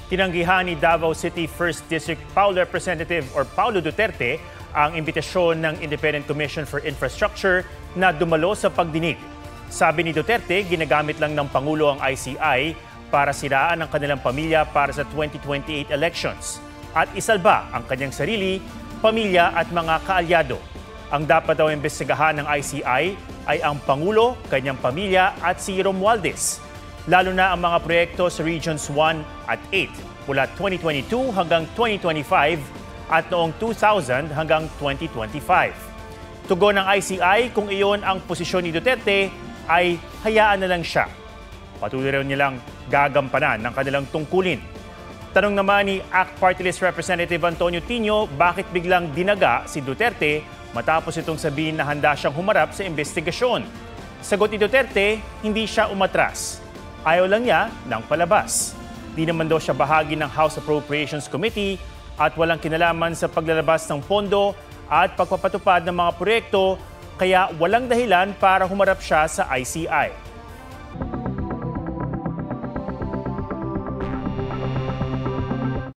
Tinanggihan ni Davao City 1st District Paulo Representative or Paulo Duterte ang imbitasyon ng Independent Commission for Infrastructure na dumalo sa pagdinig. Sabi ni Duterte, ginagamit lang ng Pangulo ang ICI para siraan ang kanilang pamilya para sa 2028 elections at isalba ang kanyang sarili, pamilya at mga kaalyado. Ang dapat daw imbestigahan ng ICI ay ang Pangulo, kanyang pamilya at si Romualdez. Lalo na ang mga proyekto sa Regions 1 at 8 mula 2022 hanggang 2025 at noong 2000 hanggang 2025. Tugon ng ICI, kung iyon ang posisyon ni Duterte, ay hayaan na lang siya. Patuloy rin nilang gagampanan ng kanilang tungkulin. Tanong naman ni ACT Party List Representative Antonio Tino, bakit biglang dinaga si Duterte matapos itong sabihin na handa siyang humarap sa investigasyon. Sagot ni Duterte, hindi siya umatras. Ayaw lang niya ng palabas. Di naman daw siya bahagi ng House Appropriations Committee at walang kinalaman sa paglalabas ng pondo at pagpapatupad ng mga proyekto, kaya walang dahilan para humarap siya sa ICI.